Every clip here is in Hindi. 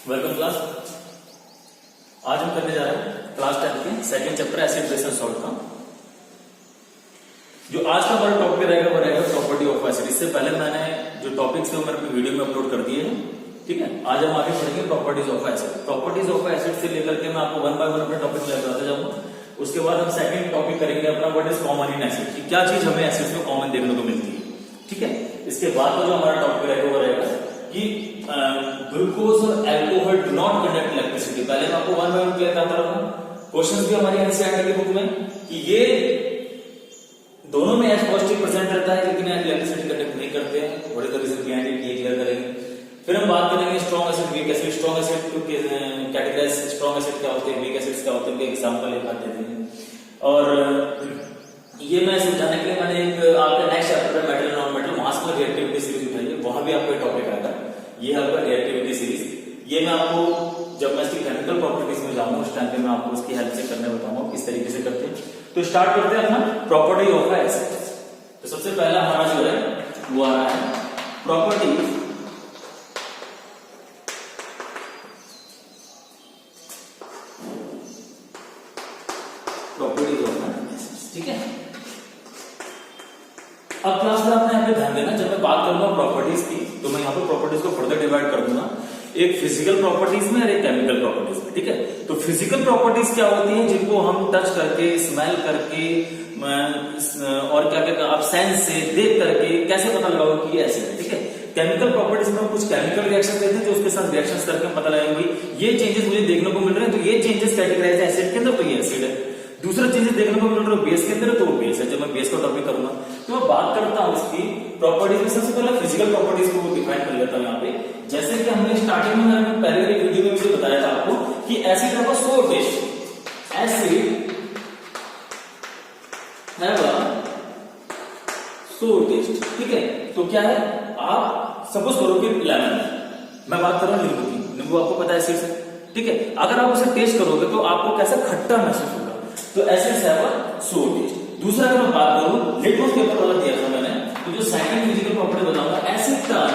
Welcome class. आज हम करने जा रहे हैं क्लास 10 के second chapter acid base and salt का। जो आज का हमारा टॉपिक रहेगा वो रहेगा प्रॉपर्टी ऑफ एसिड। इससे पहले मैंने जो टॉपिक्स थे वो मैंने वीडियो में अपलोड कर दिए हैं, ठीक है। आज हम आगे पढ़ेंगे properties of acid. Properties of acid से लेकर के मैं आपको वन बाय वन अपने टॉपिक लेकर जाऊंगा। उसके बाद हम सेकंड टॉपिक करेंगे अपना what is common in acid, कि क्या चीज हमें एसिड में कॉमन देखने को मिलती है, ठीक है। इसके बाद जो हमारा टॉपिक रहेगा वो रहेगा कि ग्लूकोज और alcohol do not conduct electricity. पहले मैं आपको वन बाय वन क्लियर करता रहूं। क्वेश्चंस भी हमारी एनसीईआरटी की बुक में कि ये दोनों में H पॉजिटिव प्रेजेंट रहता है लेकिन इलेक्ट्रिसिटी कंडक्ट नहीं करते हैं। What is the reason behind it, ये क्लियर करेंगे। फिर हम बात करेंगे strong acid, weak acid. Strong acid को कैटेगराइज, स्ट्रॉन्ग एसिड क्या होते हैं, वीक एसिड्स क्या होते हैं, उनके एग्जांपल एक आते हैं। और ये मैं समझाने के लिए मैंने एक आपका next chapter metal non metal मास पर रिएक्टिविटी सीरीज उठाई है, वहां भी आपको टॉपिक आएगा। ये है आपका रिएक्टिविटी सीरीज। ये मैं आपको जब मैं इसकी केमिकल प्रॉपर्टीज में जाऊंगा उस टाइम पे मैं आपको उसकी हेल्प से करने बताऊंगा किस तरीके से करते हैं। तो स्टार्ट करते हैं अपना प्रॉपर्टी ऑफ एसिड। तो सबसे पहला हमारा जो है वो आ रहा है प्रॉपर्टी ऑफ एसिड, ठीक है। अब क्लास में आपने यहाँ पे ध्यान देना, जब मैं बात करूंगा प्रॉपर्टीज की तो मैं यहाँ पे प्रॉपर्टीज को फर्दर डिवाइड कर दूंगा, एक फिजिकल प्रॉपर्टीज में और एक केमिकल प्रॉपर्टीज में, ठीक है। तो फिजिकल प्रॉपर्टीज क्या होती हैं, जिनको हम टच करके, स्मेल करके और क्या कहते हैं आप सेंस से देख करके कैसे पता लगाओगे कि ये एसिड है, ठीक है। केमिकल प्रॉपर्टीज में कुछ केमिकल रिएक्शन देते हैं तो उसके साथ रिएक्शंस करके पता लगाएंगे ये चेंजेस मुझे देखने को मिल रहे हैं तो ये चेंजेस कैटेगराइज है एसिड के अंदर, तो ये एसिड है। दूसरा चीजें देखने को मिल रहा है बेस के अंदर तो वो बेस है। जब मैं बेस का टॉपिक करूंगा तो मैं बात करता हूं इसकी प्रॉपर्टीज में। सबसे पहले फिजिकल प्रॉपर्टीज को डिफाइन कर लेता हूं यहाँ पे। जैसे कि हमने स्टार्टिंग में मैंने पहले वाली वीडियो में मुझे बताया था आपको कि एसिड हैव अ सोर टेस्ट। एसिड हैव अ सोर टेस्ट, ठीक है। तो क्या है, आप सपोज करो कि लेमन, मैं बात कर रहा हूं नींबू की। नींबू आपको पता है एसिड है, ठीक है। अगर आप उसे टेस्ट करोगे तो आपको कैसा खट्टा महसूस होगा, तो एसिड्स हैव अ सोर टेस्ट। दूसरा अगर मैं बात करूं लिटमस पेपर वाला दिया था मैंने, तो जो सेकंड फिजिकल प्रॉपर्टी बताऊंगा एसिड टर्न,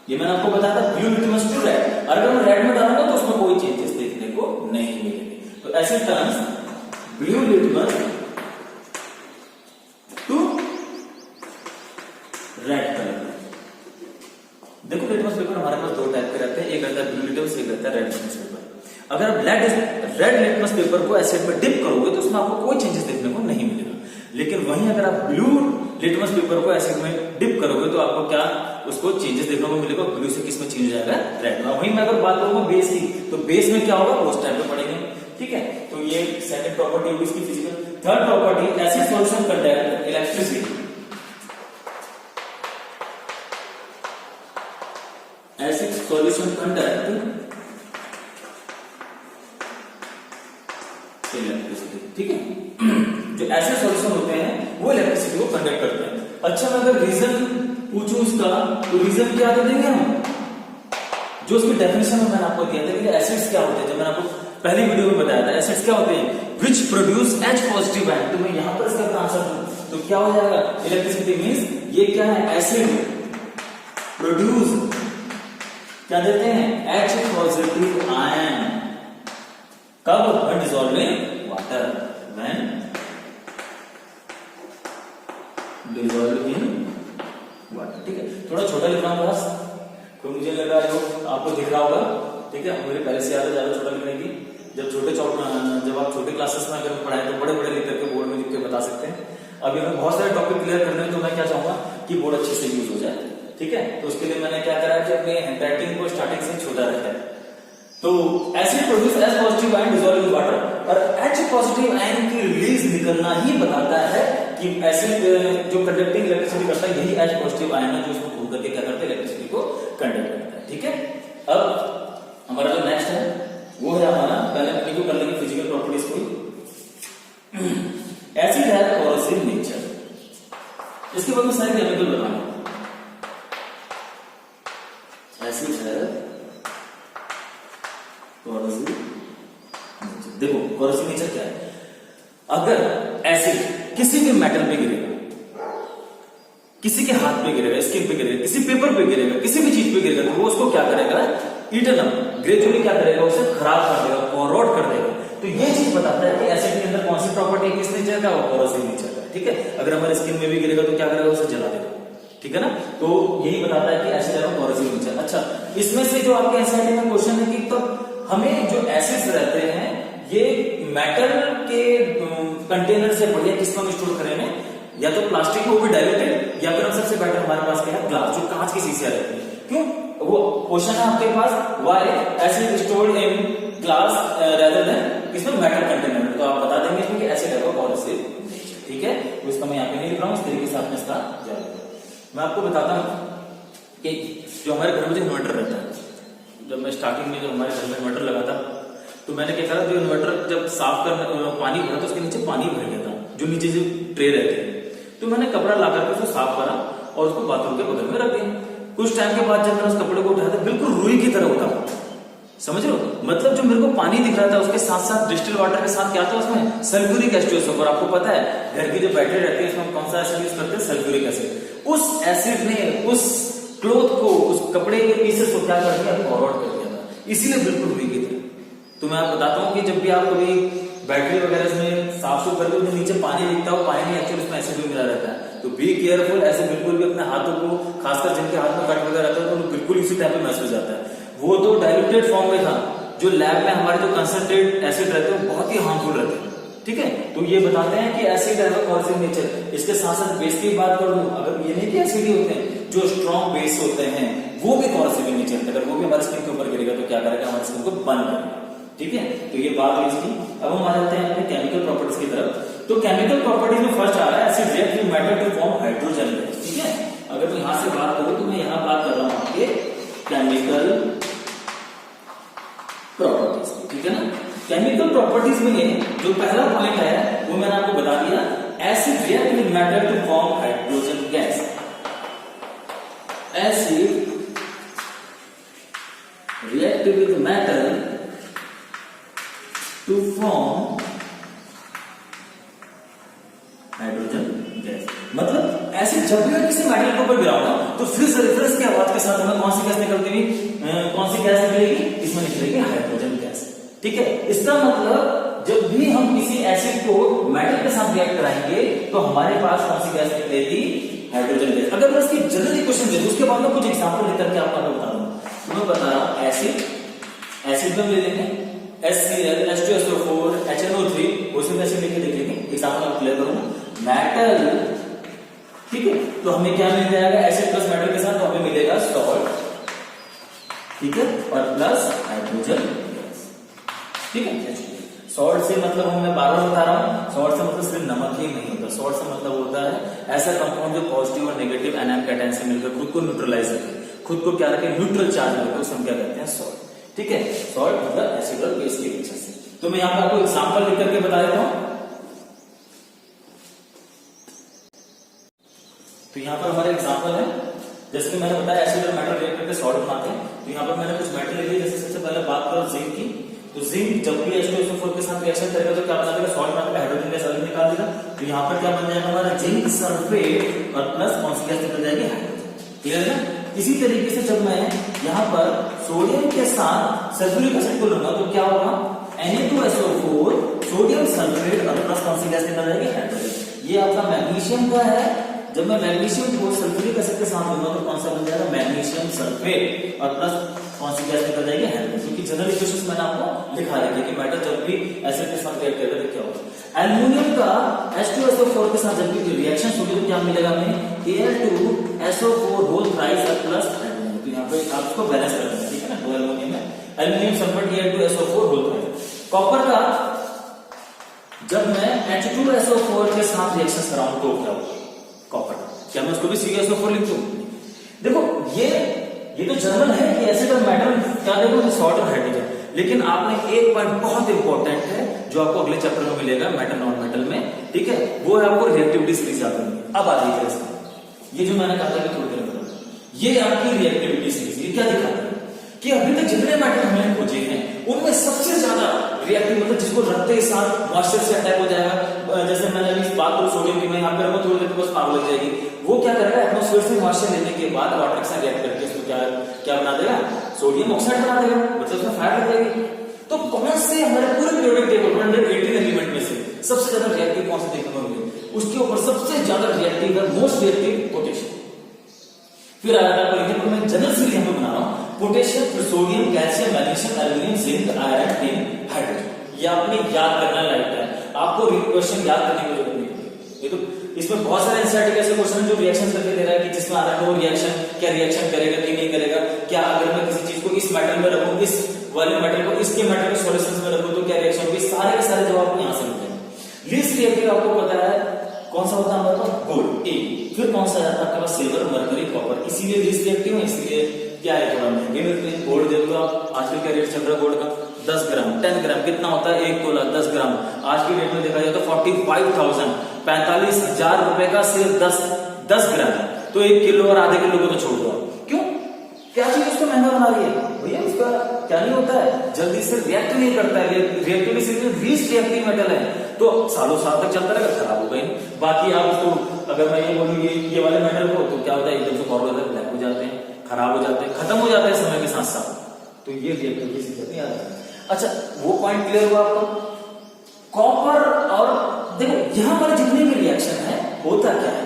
ये मैंने आपको बताया था ब्लू लिटमस टू रेड। अगर मैं रेड में डालूंगा तो उसमें कोई चेंजेस देखने को नहीं मिलेंगे। तो acid turns blue litmus to red colour. देखो लिटमस पेपर हमारे पास दो टाइप के रहते हैं, एक रहता है ब्लू लिटमस, एक रहता है रेड लिटमस पेपर। अगर आप रेड लिटमस पेपर को एसिड में डिप करोगे तो उसमें आपको कोई चेंजेस देखने को नहीं मिलेगा। लेकिन वहीं अगर आप ब्लू लिटमस पेपर को एसिड में डिप करोगे तो आपको क्या उसको चेंजेस देखने को मिलेगा, ब्लू से किस में चेंज हो जाएगा, रेड में। वहीं मैं अगर बात करूंगा बेस की, तो बेस में क्या होगा उस टाइम पे पढ़ेंगे, ठीक है। तो ये सेकंड प्रॉपर्टी होगी इसकी physical. Third property acid solution contain electricity. Acid solution contain electricity, ठीक है। जो एसिड सॉल्यूशन होते हैं वो इलेक्ट्रिसिटी को कंडक्ट करते हैं। अच्छा, मैं अगर रीजन पूछूं उसका, तो रीजन क्या दे देंगे हम, जो उसकी डेफिनेशन में मैंने आपको दिया था कि एसिड्स क्या होते हैं, जब मैंने आपको पहली वीडियो में बताया था एसिड्स क्या होते हैं, which produce H positive ion. तो मैं यहां पर इसका आंसर दूं तो क्या हो जाएगा, इलेक्ट्रिसिटी मींस ये क्या है, एसिड प्रोड्यूस क्या देते हैं, H पॉजिटिव आयन। कब, when dissolved in water, when dissolved in water, ठीक है। थोड़ा छोटा लिख रहा हूं बस, तो मुझे लग रहा है आपको दिख रहा होगा, ठीक है। मुझे पहले से ज्यादा छोटा लिखने की, जब आप छोटे क्लासेस में अगर पढ़ाए तो बड़े बड़े लिख करके बोर्ड में लिख के बता सकते हैं। अभी हमें बहुत सारे टॉपिक क्लियर करने हैं तो मैं क्या चाहूंगा कि बोर्ड अच्छे से यूज हो जाए, ठीक है। तो उसके लिए मैंने क्या करा है कि अपने हैंडराइटिंग को स्टार्टिंग से छोटा रखा है। तो acid produce H positive ion dissolve in water, और H पॉजिटिव आयन की रिलीज निकलना ही बताता है कि एसिड जो कंडक्टिंग इलेक्ट्रिसिटी करता है यही H पॉजिटिव आयन है जो उसको घूम करके क्या करता है, इलेक्ट्रिसिटी को कंडक्ट करता है, ठीक है। अब हमारा जो नेक्स्ट है वो है हमारा, पहले अपनी को कर लेंगे फिजिकल प्रॉपर्टीज को। एसिड है कोरोसिव नेचर, इसके बाद में सारे केमिकल बताना। एसिड है कोरोसिव, देखो कोरोसिव नेचर क्या है, अगर एसिड किसी भी मेटल पे गिरेगा किसी के हाथ पे गिरेगा, स्किन पे गिरेगा, किसी पेपर पे गिरेगा, किसी भी चीज पे गिरेगा, तो वो उसको क्या करेगा, इटनम ग्रेजुअली क्या करेगा, उसे खराब कर देगा, कोरोड कर देगा। तो ये चीज बताता है कि एसिड के अंदर कौन सी प्रॉपर्टी है, किस नेचर का, वो कोरोसिव नेचर का। ठीक है, अगर हमारे स्किन में भी गिरेगा तो क्या करेगा, उसे जला देगा। ठीक है ना, तो यही बताता है कि एसिड है कोरोसिव नेचर। अच्छा, इसमें से जो आपके एनसीईआरटी में क्वेश्चन है कि तो हमें जो एसिड्स रहते हैं ये मेटल के कंटेनर से बढ़िया किस में स्टोर करें, या तो प्लास्टिक में वो भी डाइल्यूटेड, या फिर हम सबसे बेटर हमारे पास क्या है, ग्लास, जो कांच की शीशियां रहती है। क्यों, वो क्वेश्चन है आपके पास, why acid stored in glass rather than इसमें मेटल कंटेनर, तो आप बता देंगे इसमें कि एसिड है कोरोसिव। ठीक है, तो इसका मैं यहाँ पे नहीं लिख रहा हूँ, इस तरीके से आपने इसका जवाब। मैं आपको बताता हूँ कि जो हमारे घर में जो इन्वर्टर रहता है, जब मैं स्टार्टिंग में जब हमारे घर में इन्वर्टर लगा था, तो मैंने क्या करा, जो इन्वर्टर जब साफ कर पानी भरा तो उसके नीचे पानी भर गया था, जो नीचे जो ट्रे रहते हैं, तो मैंने कपड़ा ला करके उसको साफ करा और उसको बाथरूम के बगल में रख दिया। कुछ टाइम के बाद जब मैंने उस कपड़े को उठाया था, बिल्कुल रुई की तरह उठा, समझ लो, मतलब जो मेरे को पानी दिख रहा था उसके साथ साथ डिस्टिल वाटर के साथ क्या था उसमें, सल्फ्यूरिक एसिड। और आपको पता है घर की जो बैटरी रहती है उसमें कौन सा एसिड यूज करते हैं, सल्फ्यूरिक एसिड। उस एसिड ने उस क्लोथ को, उस कपड़े के पीसेस को क्या कर दिया, फॉरवर्ड कर दिया था, इसीलिए बिल्कुल रुई की थी। तो मैं आपको बताता हूँ कि जब भी आप कभी बैटरी वगैरह इसमें साफ सुफ करके उसमें नीचे पानी दिखता हो, पानी में एक्चुअली उसमें एसिड भी मिला रहता है, तो बी केयरफुल, ऐसे बिल्कुल भी अपने हाथों को, खासकर जिनके हाथ में कट वगैरह रहता है तो बिल्कुल इसी टाइप में महसूस जाता है। वो तो डाइल्यूटेड फॉर्म में था, जो लैब में हमारे जो कंसंट्रेट एसिड रहते हैं बहुत ही हार्मफुल रहते हैं। ठीक है, तो ये बताते हैं कि एसिड है कोरोसिव नेचर। इसके साथ साथ बेस की बात कर लूं, अगर ये नहीं कि एसिड ही होते हैं, जो स्ट्रॉन्ग बेस होते हैं वो भी कोरोसिव नेचर, अगर वो भी हमारे स्किन के ऊपर गिरेगा तो क्या करेगा, हमारे स्किन को बर्न करेगा। ठीक है, तो ये बात है इसकी। अब हम आ जाते हैं अपने केमिकल प्रॉपर्टीज की तरफ। तो केमिकल प्रॉपर्टीज में फर्स्ट आ रहा है acid react with matter to form hydrogen gas. ठीक है, अगर मैं यहां से बात करूं तो मैं यहां बात कर रहा हूं आपके केमिकल प्रॉपर्टीज। ठीक है ना, केमिकल प्रॉपर्टीज में जो पहला पॉइंट है वो मैंने आपको बता दिया, acid react with matter to form hydrogen gas. Acid react with matter to form hydrogen gas. मतलब एसिड जब भी किसी मेटल के ऊपर गिराऊंगा तो फिर से रिफरेंस की आवाज के साथ हमें कौन सी गैस निकलती हुई, कौन सी गैस निकलेगी, इसमें निकलेगी हाइड्रोजन गैस। ठीक है, इसका मतलब जब भी हम किसी एसिड को मेटल के साथ रिएक्ट कराएंगे तो हमारे पास कौन सी गैस निकलेगी, हाइड्रोजन गैस। अगर मैं इसकी जनरल इक्वेशन दे दूं उसके बाद में कुछ एग्जांपल लेकर के आपको बता दूं, तो मैं बता रहा हूं एसिड में ले लेंगे HCl H2SO4 HNO3, उसमें एसिड लिख के देख लेंगे, एग्जांपल आप क्लियर करूंगा, मेटल। ठीक है, तो हमें क्या मिल जाएगा, एसिड प्लस मेटल के साथ तो हमें मिलेगा सॉल्ट। ठीक है, और प्लस हाइड्रोजन गैस। ठीक है, सॉल्ट से मतलब मैं बार बार बता रहा हूं, सॉल्ट से मतलब सिर्फ नमक ही नहीं होता, सॉल्ट से मतलब होता है ऐसा कंपाउंड जो पॉजिटिव और नेगेटिव एनायन कैटायन से मिलकर खुद को न्यूट्रलाइज रखे, खुद को क्या रखे, न्यूट्रल चार्ज रखे, उसे हम क्या कहते हैं, सॉल्ट। ठीक है, सॉल्ट मतलब एसिड और बेस की वजह से। तो मैं यहां पर आपको एग्जांपल लिख करके बता देता हूं। तो यहां पर हमारा एग्जांपल है, जैसे कि मैंने बताया एसिड और मेटल रिएक्ट करके सॉल्ट बनाते हैं। तो यहां पर मैंने कुछ मेटल लिखे, जैसे सबसे पहले बात करो जिंक की, तो जिंक जब भी H2SO4 के साथ रिएक्शन करेगा तो क्या बना देगा, सॉल्ट बना देगा, हाइड्रोजन गैस अलग निकाल देगा। तो यहां पर क्या बन जाएगा हमारा जिंक सल्फेट और प्लस कौन सी गैस निकल जाएगी, हाइड्रोजन। क्लियर है ना। इसी तरीके से जब मैं यहां पर सोडियम के साथ सल्फ्यूरिक एसिड को लूंगा तो क्या होगा, Na2SO4 सोडियम सल्फेट और प्लस कौन सी गैस निकल जाएगी, हाइड्रोजन। ये आपका मैग्नीशियम का है, जब मैं मैग्नीशियम को सल्फ्यूरिक एसिड के साथ लूंगा तो कौन सा बन जाएगा, मैग्नीशियम सल्फेट और प्लस कौन सी गैस निकल जाएगी, हाइड्रोजन। क्योंकि जनरल इक्वेशंस मैंने आपको लिखा रखी है कि मेटल जब भी एसिड के साथ रिएक्ट करेगा तो क्या होगा। एल्युमिनियम का H2SO4 के साथ जब भी रिएक्शन होगी तो क्या मिलेगा हमें, Al2SO4 whole thrice plus hydrogen. तो यहाँ पे आपको बैलेंस करना है। ठीक है ना, दो एल्युमिनियम है, aluminium sulphate Al2SO4 whole thrice. Copper का जब मैं H2SO4 के साथ रिएक्शन कराऊं तो क्या होगा, कॉपर क्या मैं उसको भी CaSO4 लिख दूं। देखो ये तो जनरल है कि एसिड और मेटल क्या देखो, सॉल्ट और हाइड्रोजन। लेकिन आपने एक पॉइंट बहुत इंपॉर्टेंट है जो आपको अगले चैप्टर में मिलेगा मेटल नॉन मेटल में। ठीक है, वो है आपको रिएक्टिविटी सीरीज याद करनी है। अब आ जाइए इसका, ये जो मैंने कहा था कि थोड़ी देर पहले, ये आपकी रिएक्टिविटी सीरीज ये क्या दिखाता है कि अभी तक जितने मेटल हमने खोजे हैं उनमें सबसे ज्यादा रिएक्टिव मतलब जिसको रखते ही साथ मॉइस्चर से अटैक हो जाएगा। जैसे मैंने अभी बात करूं सोडियम की, मैं यहाँ पे रखूं थोड़ी देर तो बस आग लग जाएगी। वो क्या करेगा, एटमॉस्फेयर से मॉइस्चर लेने के बाद वाटर के साथ रिएक्ट करके उसको क्या क्या बना देगा, सोडियम ऑक्साइड बना देगा, मतलब उसमें फायर लग जाएगी। तो कौन से हमारे पूरे पीरियोडिक टेबल 118 एलिमेंट में से सबसे ज्यादा रिएक्टिव कौन से देखने को मिले, उसके ऊपर सबसे ज्यादा रिएक्टिव है, मोस्ट रिएक्टिव पोटेशियम। फिर आया था एग्जांपल में जनरल सीरीज हम बना रहा हूं, पोटेशियम, फिर sodium, calcium, magnesium, aluminium, zinc, iron, tin, hydrogen. ये आपने याद करना लाइक है, आपको क्वेश्चन याद करने की जरूरत नहीं। ये तो इसमें बहुत सारे एनसीईआरटी ऐसे क्वेश्चन हैं जो रिएक्शन करके दे रहा है कि जिसमें आ रहा है वो रिएक्शन क्या रिएक्शन करेगा कि नहीं करेगा, क्या अगर मैं किसी चीज को इस मेटल में रखूं, इस वाले मेटल को इसके मेटल के सॉल्यूशंस में रखूं तो क्या रिएक्शन होगी, सारे के सारे जवाब यहां से मिलते हैं। लीस्ट रिएक्टिव आपको पता है कौन सा होता है हमारे पास, गोल्ड, ए। फिर कौन सा आता है आपके पास, सिल्वर, मरकरी, कॉपर। इसीलिए लीस्ट रिएक्टिव है, इसलिए क्या है, थोड़ा महंगे मिलते हैं। गोल्ड देख लो आप, आजकल क्या रेट चल रहा है गोल्ड का, 10 ग्राम 10 ग्राम कितना होता है, 1 तोला 10 ग्राम। आज की डेट में देखा जाए तो 45,000 45,000 रुपए का सिर्फ 10 ग्राम। तो 1 किलो और आधे किलो को तो छोड़ दो। क्यों, क्या चीज उसको महंगा बना रही है भैया, उसका क्या नहीं होता है, जल्दी से रिएक्ट नहीं करता है, रिएक्टिव लीस्ट रिएक्टिव मेटल है, तो सालों साल तक चलता रहेगा, खराब हो गई। बाकी आप उसको अगर मैं ये बोलूँ ये वाले मेटल को, तो क्या होता है एकदम से फॉर्मूला ब्लैक हो जाते हैं, खराब हो जाते हैं, खत्म हो जाते हैं समय के साथ साथ। तो ये रिएक्टिव की नहीं आ रहा है। अच्छा, वो पॉइंट क्लियर हुआ आपको। कॉपर और देखो यहां पर जितने भी रिएक्शन है होता क्या है,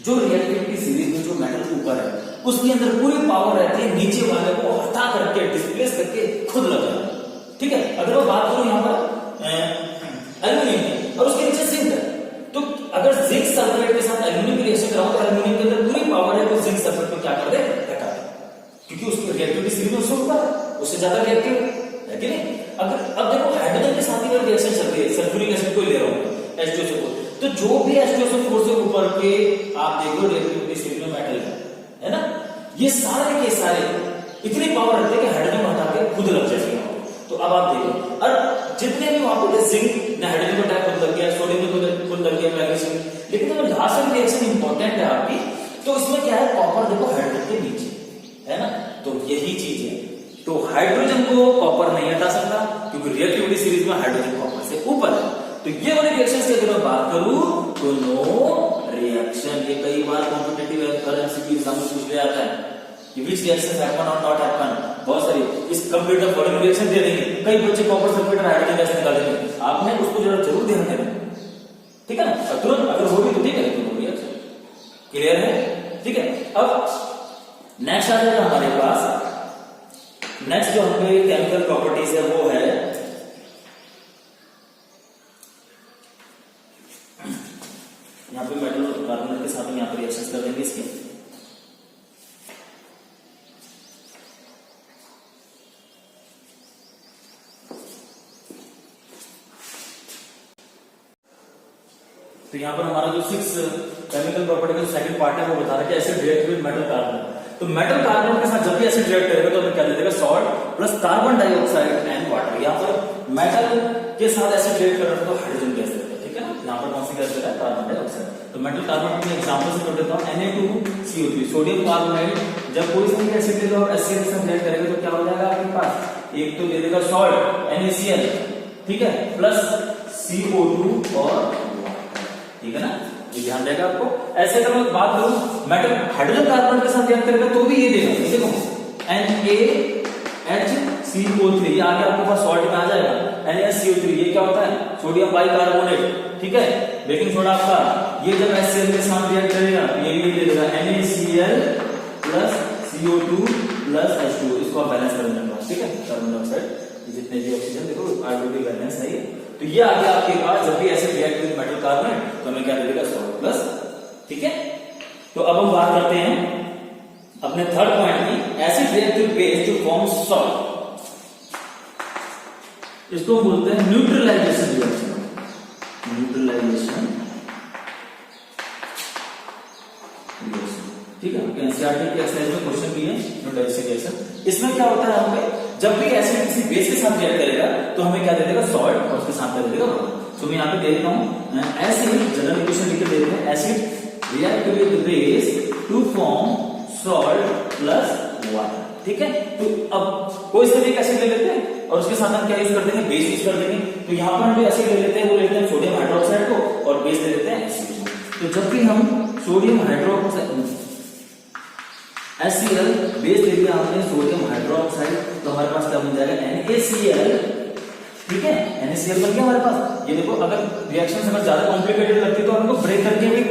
जो रिएक्टिविटी सीरीज में जो मेटल ऊपर है उसके अंदर पूरी पावर रहती है नीचे वाले को हटा करके डिस्प्लेस करके खुद लग जाए। ठीक है, अगर मैं बात करूं यहां पर एल्यूमिनियम की और उसके नीचे जिंक है, तो अगर जिंक सल्फेट के साथ एल्यूमिनियम की रिएक्शन कराऊं तो एल्यूमिनियम के अंदर पूरी पावर है तो जिंक सल्फेट को क्या कर दे, हटा दे, क्योंकि उसकी रिएक्टिविटी सीरीज उससे ऊपर है, उससे ज्यादा रिएक्टिव है कि नहीं। अगर अब देखो हाइड्रोजन के साथ ही रिएक्शन चल रही है, सल्फ्यूरिक एसिड को ले रहा हूं H2SO4, तो जो भी H2SO4 से ऊपर के आप देखो रिएक्टिविटी सीरीज में मेटल है ना, ये सारे के सारे इतनी पावर रखते हैं कि हाइड्रोजन हटा के खुद लग जाएगा। तो अब आप देखो, और जितने भी वहां पर जिंक ने हाइड्रोजन को अटैक खुद लग गया, सोडियम को खुद लग गया, मैग्नीशियम, लेकिन अगर लास्ट में रिएक्शन इंपॉर्टेंट है आपकी, तो इसमें क्या है, कॉपर देखो हाइड्रोजन के नीचे है ना, तो यही चीज है। तो हाइड्रोजन को कॉपर नहीं हटा सकता क्योंकि रिएक्टिविटी सीरीज में हाइड्रोजन कॉपर से ऊपर है। तो ये वाले रिएक्शन की अगर मैं बात करूं तो नो रिएक्शन, ये कई बार कॉम्पिटिटिव एग्जाम में पूछ लिया जाता है कि विच रिएक्शन हैपन और नॉट हैपन, बहुत सारी इस कंप्यूटर फॉलोइंग रिएक्शन दे देंगे, कई बच्चे कॉपर सल्फेट और हाइड्रोजन गैस निकाल देंगे, आपने उसको जरूर ध्यान देना, ठीक है ना, तुरंत अगर होगी तो ठीक है, तो रिएक्शन क्लियर है, ठीक है। अब नेक्स्ट आ जाएगा हमारे पास, नेक्स्ट जो हमें केमिकल प्रॉपर्टीज है वो है यहां पे मेटल कार्बोनेट के साथ यहां पर रिएक्शंस कर देंगे इसके। तो यहां पर हमारा जो 6 केमिकल प्रॉपर्टी का सेकंड पार्ट है वो बता रहा है कि acid react with metal carbonate. तो मेटल कार्बन के साथ जब भी एसिड रिएक्ट करेगा तो हमें क्या दे देगा, salt plus carbon dioxide and water. यहाँ पर मेटल के साथ एसिड रिएक्ट कर रहा है तो हाइड्रोजन गैस देगा, ठीक है ना, यहाँ पर कौन सी गैस देगा, कार्बन डाइऑक्साइड। तो मेटल कार्बन में एग्जांपल से कर देता हूं, Na2CO3 सोडियम कार्बोनाइड, जब कोई सा एसिड लेगा और HCl के साथ रिएक्ट करेगा तो क्या हो जाएगा आपके पास, एक तो दे देगा सॉल्ट NaCl, ठीक है, प्लस CO2 और ठीक है ना, ये ध्यान देगा आपको। ऐसे अगर मैं बात करूं मेटल हाइड्रोजन कार्बन के साथ रिएक्ट करेगा तो भी ये देगा, देखो NaHCO3, ये आगे आपके पास सॉल्ट में आ जाएगा, NaCO3 ये क्या होता है, सोडियम बाइकार्बोनेट, ठीक है, बेकिंग सोडा आपका, ये जब HCl के साथ रिएक्ट करेगा ये भी दे देगा NaCl plus CO2 plus H2O, इसको आप बैलेंस कर लेना, ठीक है, कार्बन डाइऑक्साइड जितने भी ऑक्सीजन देखो आरबीटी बैलेंस है ये। तो ये आगे आपके पास जब भी acid react with metal carbonate तो हमें क्या देगा, सॉल्ट प्लस, ठीक है। तो अब हम बात करते हैं अपने थर्ड पॉइंट की, acid react with base to form salt, इसको हम बोलते हैं न्यूट्रलाइजेशन रिएक्शन, न्यूट्रलाइजेशन, ठीक है, एनसीईआरटी के एक्सरसाइज में क्वेश्चन भी है न्यूट्रलाइजेशन रिएक्शन। इसमें क्या होता है, हमें जब भी एसिड किसी बेस के साथ रिएक्ट करेगा तो हमें क्या दे देगा, सॉल्ट, और उसके साथ दे देगा वाटर। तो मैं यहाँ पे दे देता हूँ एसिड, जनरल इक्वेशन लिख के दे देते हैं, acid react with base to form salt plus water, ठीक है। तो अब कोई से भी एक एसिड ले लेते हैं और उसके साथ हम क्या यूज कर देंगे, बेस यूज कर देंगे। तो यहाँ पर हम जो एसिड ले लेते हैं वो लेते हैं सोडियम हाइड्रोक्साइड को और बेस ले लेते हैं HCl। तो जब भी हम सोडियम हाइड्रोक्साइड HCl बेस ले लिया हमने सोडियम हाइड्रोक्साइड, तो हमारे पास क्या बन जाएगा NaCl, ठीक है, NaCl बन गया हमारे पास। ये देखो अगर रिएक्शन अगर ज्यादा कॉम्प्लिकेटेड लगती है तो हमको ब्रेक करके भी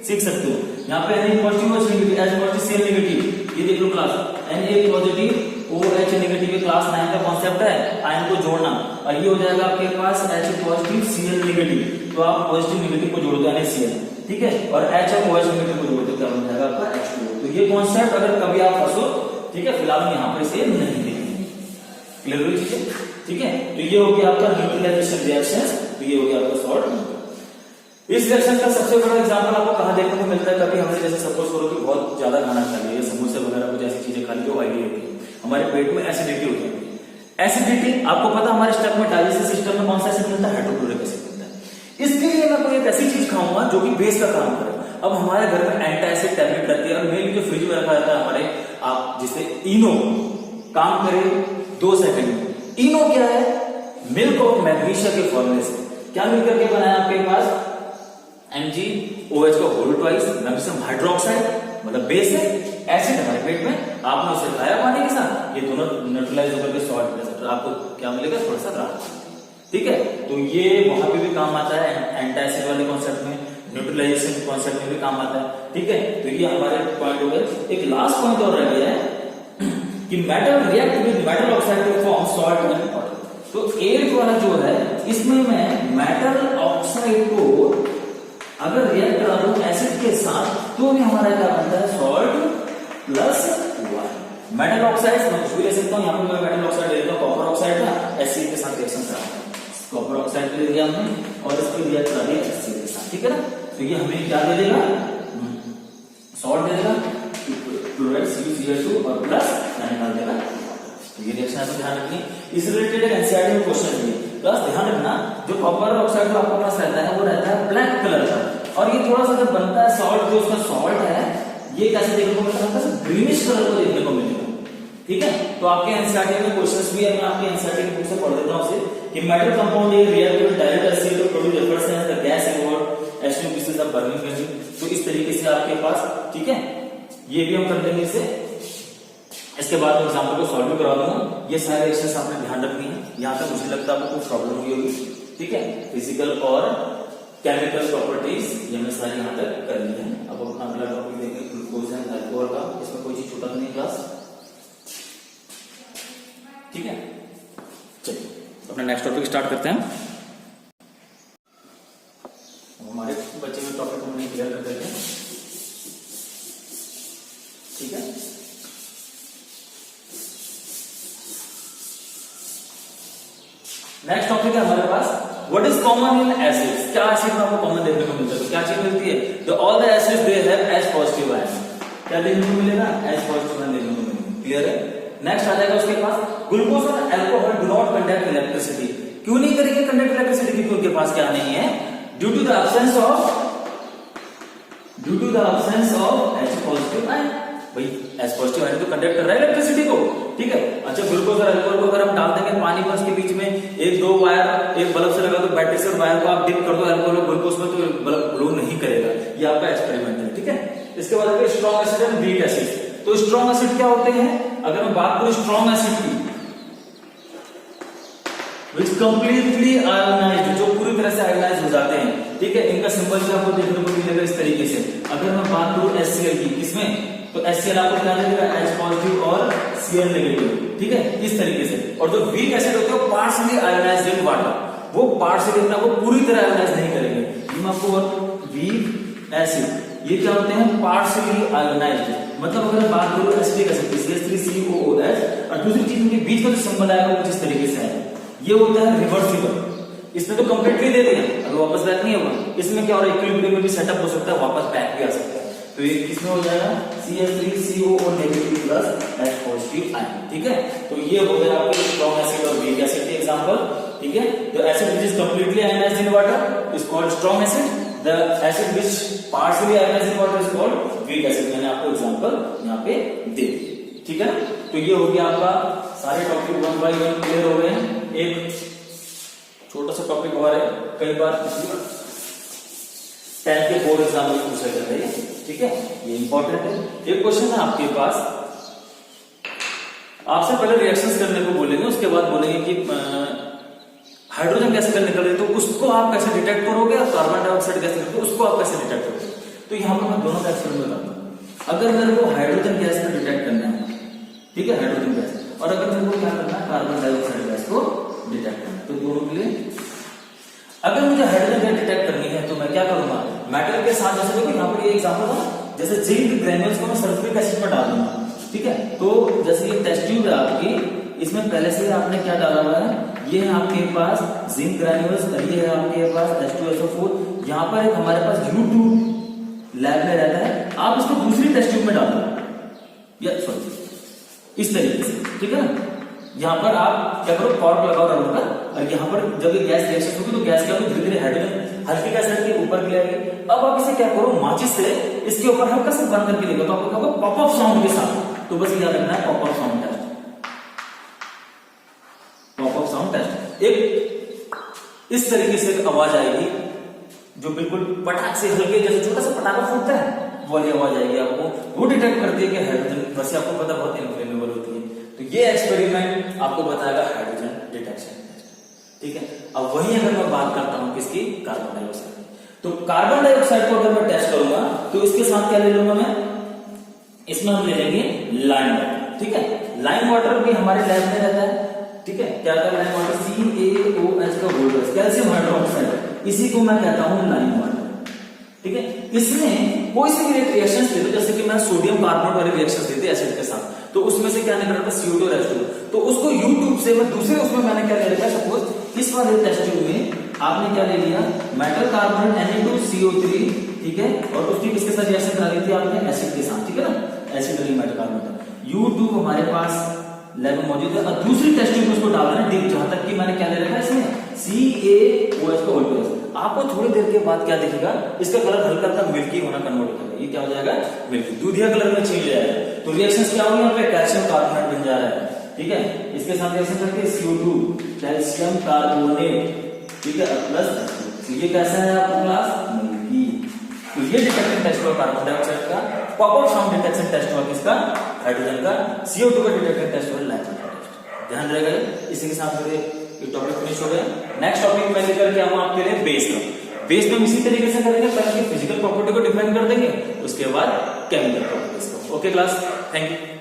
सीख सकते हो। यहाँ पे Na positive OH negative, H positive Cl negative, ये देख लो class Na positive OH negative, class 9 का कॉन्सेप्ट है आयन को जोड़ना, और ये हो जाएगा आपके पास H पॉजिटिव Cl नेगेटिव, तो आप पॉजिटिव नेगेटिव को जोड़ दो NaCl, ठीक है, और H और OH नेगेटिव को जोड़ दो, क्या बन जाएगा आपका H2O। तो ये कॉन्सेप्ट अगर कभी आप फंसो, ठीक है, फिलहाल यहाँ पर इसे नहीं देखेंगे, क्लियर हुई चीजें, ठीक है। तो ये हो गया आपका न्यूट्रलाइजेशन रिएक्शंस, तो ये हो गया आपका सॉल्ट। इस रिएक्शन का सबसे बड़ा एग्जांपल आपको कहां देखने को मिलता है, कभी हमने जैसे सपोज करो कि बहुत ज्यादा खाना खा लिया, समोसे वगैरह कुछ ऐसी चीजें खा ली जो ऑयली होती है, हमारे पेट में एसिडिटी होती है। एसिडिटी आपको पता हमारे स्टमक में डाइजेस्टिव सिस्टम में कौन सा एसिड मिलता है, हाइड्रोक्लोरिक एसिड मिलता है। इसके लिए मैं कोई एक ऐसी चीज खाऊंगा जो कि बेस का काम करे। अब हमारे घर में एंटासिड टैबलेट रहती है, और मेनली जो फ्रिज में रखा रहता है हमारे, आप जिसे इनो काम करे 2 सेकंड में। इनो क्या है, मिल्क ऑफ मैग्नीशिया के फॉर्मूले से क्या मिलकर के बनाया आपके पास MgOH का होल ट्वाइस मैग्नीशियम हाइड्रोक्साइड, मतलब बेस है, एसिड हमारे पेट में, आपने उसे खाया पानी के साथ, ये दोनों न्यूट्रलाइज होकर के सॉल्ट प्रेजेंट, आपको क्या मिलेगा, थोड़ा सा राहत, ठीक है। तो ये वहां पे भी काम आता है, एंटासिड वाले कॉन्सेप्ट में, न्यूट्रलाइजेशन कॉन्सेप्ट में भी काम आता है, ठीक है। तो ये हमारे पॉइंट हो गए। एक लास्ट पॉइंट और रह गया है कि metal react with metal oxide to form salt and water. तो एट वाला जो है इसमें मैं मेटल ऑक्साइड को अगर रिएक्ट करा दूं एसिड के साथ, तो भी हमारा क्या बनता है, salt plus water. Metal oxide मैं कुछ भी ले सकता हूँ, यहाँ पे मैं मेटल ऑक्साइड ले लेता हूँ, कॉपर ऑक्साइड का एसिड के साथ रिएक्शन करा रहा हूँ, कॉपर ऑक्साइड ले लिया हमने और इसको रिएक्ट करा दिया एसिड के साथ, ठीक है ना। तो ये हमें क्या दे देगा, सॉल्ट दे देगा, क्लोराइड CuCl2 और प्लस डाल देगा। तो ये रिएक्शन आपको ध्यान रखनी। इस रिलेटेड एनसीईआरटी में क्वेश्चन है, प्लस ध्यान रखना जो कॉपर ऑक्साइड जो आपके पास रहता है वो रहता है ब्लैक कलर का, और ये थोड़ा सा जब बनता है सॉल्ट, जो उसका सॉल्ट है ये कैसे देखने को मिलता है, ग्रीनिश कलर को देखने को मिलेगा, ठीक है। तो आपके एनसीईआरटी में क्वेश्चंस भी है, मैं आपके एनसीईआरटी की बुक से पढ़ देता हूं उसे, कि metal compound a react with direct acid to produce efforts the gas involved H2 pieces of burning energy. तो इस तरीके से आपके पास, ठीक है, ये भी हम कर देंगे इसे। इसके बाद मैं एग्जांपल को सॉल्व भी करवा दूंगा। ये सारे रिएक्शंस आपने ध्यान रखनी है, यहाँ तक मुझे लगता है आपको कुछ प्रॉब्लम हुई होगी, ठीक है। फिजिकल और केमिकल प्रॉपर्टीज ये हमने सारी यहाँ तक कर ली है। अब अपना अगला टॉपिक देखेंगे ग्लूकोज एंड अल्कोहल का। इसमें कोई चीज छूटा नहीं क्लास, ठीक है। चलिए अपना नेक्स्ट टॉपिक स्टार्ट करते हैं। हमारे बच्चे में टॉपिक हमने क्लियर कर देते हैं, ठीक है। नेक्स्ट टॉपिक है हमारे पास, what is common in acids. क्या एसिड में आपको कॉमन देखने को मिलता है, तो क्या चीज मिलती है, the all the acids they have H positive ion. क्या देखने को मिलेगा, H पॉजिटिव आयन देखने को मिलेगा, क्लियर है। नेक्स्ट आ जाएगा उसके पास, ग्लूकोज और alcohol do not conduct electricity. क्यों नहीं करेंगे कंडक्ट इलेक्ट्रिसिटी, क्योंकि उनके पास क्या नहीं है, due to the absence of H positive ion. भाई H पॉजिटिव आयन तो कंडक्ट कर रहा है इलेक्ट्रिसिटी को, ठीक है। अच्छा ग्लूकोज और अल्कोहल को अगर हम डाल देंगे पानी में, उसके बीच में एक दो वायर एक बल्ब से लगा दो, बैटरी से वायर को आप डिप कर दो अल्कोहल और ग्लूकोज में, तो बल्ब ग्लो नहीं करेगा। ये आपका एक्सपेरिमेंट है, ठीक है। इसके बाद strong acid and weak acid. तो स्ट्रॉन्ग एसिड क्या होते हैं, अगर मैं बात करूं स्ट्रॉन्ग एसिड की, विच कंप्लीटली आयोनाइज्ड, जो पूरी तरह से आयोनाइज हो जाते हैं, ठीक है। इनका सिंबल भी आपको देखने को मिलेगा इस तरीके से। अगर मैं बात करूं HCl की, किसमें, तो HCl आपको क्या देगा, H पॉजिटिव और Cl नेगेटिव, ठीक है, इस तरीके से। और जो वीक एसिड होते हैं पार्शियली आयोनाइज्ड इन वाटर, वो पार्शियली अपना वो पूरी तरह आयोनाइज नहीं करेंगे। आपको वीक एसिड ये क्या होते हैं, पार्शियली आयोनाइज्ड। मतलब अगर बात करूं एसिडिक एसिड की CH3COOH, और दूसरी चीज उनके बीच का जो सिंबल आएगा वो कुछ इस तरीके से है, ये होता है रिवर्सिबल। इसमें तो कंप्लीटली दे दिया, अगर वापस बैक नहीं होगा। इसमें क्या हो रहा है, इक्विलिब्रियम में भी सेटअप हो सकता है, वापस बैक भी आ सकता है। तो ये किसमें हो जाएगा, CH3CO negative plus H positive ion, ठीक है। तो ये हो गया आपके स्ट्रॉन्ग एसिड और वीक एसिड के एग्जांपल, ठीक है। तो acid which is completely ionised in water is called strong acid, the acid which partially ionised in water is called weak acid. मैंने आपको एग्जांपल यहाँ पे दे दिए, ठीक है ना। तो ये हो गया आपका सारे टॉपिक 1 बाय 1 क्लियर हो गए हैं। एक छोटा सा टॉपिक और है, कई बार 10 के बोर्ड एग्जाम में पूछा जाता है। ठीक है, ये इंपॉर्टेंट है। एक क्वेश्चन है आपके पास, आपसे पहले रिएक्शंस करने को बोलेंगे, उसके बाद बोलेंगे कि हाइड्रोजन गैस अगर निकल रही है तो उसको आप कैसे डिटेक्ट करोगे और कार्बन डाइऑक्साइड गैस निकल रही है उसको आप कैसे डिटेक्ट करोगे। तो यहाँ पर मैं दोनों का एक्सपेरिमेंट करता हूँ। अगर मेरे को हाइड्रोजन गैस को डिटेक्ट करना है, ठीक है, हाइड्रोजन गैस, और अगर मेरे को क्या करना है, कार्बन डाइऑक्साइड गैस को डिटेक्ट करना है, तो दोनों के लिए अगर मुझे हाइड्रोजन गैस डिटेक्ट करनी है तो मैं क्या करूंगा, मेटल के साथ, जैसे देखो यहाँ पर ये एग्जांपल था, जैसे जिंक ग्रेन्यूल्स को मैं सल्फ्यूरिक एसिड में डाल दूंगा, ठीक है। तो जैसे ये टेस्ट ट्यूब है आपकी, इसमें पहले से आपने क्या डाला हुआ है, ये है आपके पास जिंक ग्रेन्यूल्स, ये है आपके पास H2SO4, यहाँ पर एक हमारे पास U2 लैब में रहता है, आप इसको दूसरी टेस्ट ट्यूब में डाल दो, या सॉरी इस तरीके से, ठीक है ना। यहाँ पर आप क्या करो, कॉर्क लगाओ रबर का, और यहाँ पर जब ये गैस रिएक्शन होगी तो गैस क्या होगी, धीरे धीरे हाइड्रोजन हल्की गैस के ऊपर के आएगी। अब आप इसे क्या करो, माचिस से इसके ऊपर हल्का सा बंद करके लेगा, तो आपको क्या होगा, पॉपअप साउंड के साथ। तो बस याद रखना है, pop up sound test, pop up sound test. एक इस तरीके से आवाज आएगी जो बिल्कुल पटाख से हल्के, जैसे छोटा सा पटाखा फूटता है, वाली आवाज आएगी आपको, वो डिटेक्ट करती है कि हाइड्रोजन, वैसे आपको पता बहुत इनफ्लेमेबल होती है। तो ये एक्सपेरिमेंट आपको बताएगा हाइड्रोजन डिटेक्शन टेस्ट, ठीक है। अब वही अगर मैं बात करता हूं किसकी, कार्बन डाइऑक्साइड, तो कार्बन डाइऑक्साइड को अगर मैं टेस्ट करूंगा तो इसके साथ क्या ले लूंगा मैं, इसमें हम ले लेंगे लाइम वाटर, ठीक है। लाइम वाटर भी हमारे लैब में रहता है, ठीक है। क्या होता है लाइम वाटर, CaOH का बोल कैल्शियम हाइड्रोक्साइड, इसी को मैं कहता हूं लाइम वाटर, ठीक है। इसमें कोई से भी रिएक्शन ले लो, जैसे कि मैं सोडियम कार्बोनेट वाले रिएक्शन देते एसिड के साथ, तो उसमें से क्या निकल रहा था, CO2 और H2, तो उसको U2 से मैं दूसरे उसमें मैंने क्या ले रखा है, सपोज इस वाले टेस्ट ट्यूब में आपने क्या ले लिया, मेटल कार्बोनेट Na2CO3, ठीक है, और उसकी किसके साथ रिएक्शन करा दी थी आपने, एसिड के साथ, ठीक है ना, एसिड वाली मेटल कार्बोनेट, U2 हमारे पास लैब में मौजूद है, और दूसरी टेस्ट ट्यूब में उसको डालना है डीप, जहां तक कि मैंने क्या ले रखा है इसमें, CaOH का होल प्लस। आपको थोड़ी देर के बाद क्या दिखेगा, इसका कलर हल्का हल्का मिल्की होना कन्वर्ट हो जाएगा, ये क्या हो जाएगा, मिल्की, दूधिया कलर में चेंज हो जाएगा। तो रिएक्शन क्या होगी, यहाँ पे कैल्शियम कार्बोनेट बन जा रहा है, ठीक है, इसके साथ रिएक्शन करके CO2 कैल्शियम कार्बोनेट, ठीक है, प्लस ये कैसा है आपका क्लास, मिल्की। तो ये डिटेक्शन टेस्ट हुआ कार्बन डाइऑक्साइड का, पॉपअप साउंड डिटेक्शन टेस्ट हुआ किसका, हाइड्रोजन का, CO2 का डिटेक्शन टेस्ट हुआ लाइम वाटर टेस्ट। ध्यान रहेगा। इसी के साथ मेरे ये टॉपिक फिनिश हो गया। नेक्स्ट टॉपिक मैं लेकर के आऊंगा आपके लिए बेस का। बेस में इसी तरीके से करेंगे, पहले फिजिकल प्रॉपर्टी को डिफाइन कर देंगे, उसके बाद केमिकल प्रॉपर्टीज को। Okay class, thank you.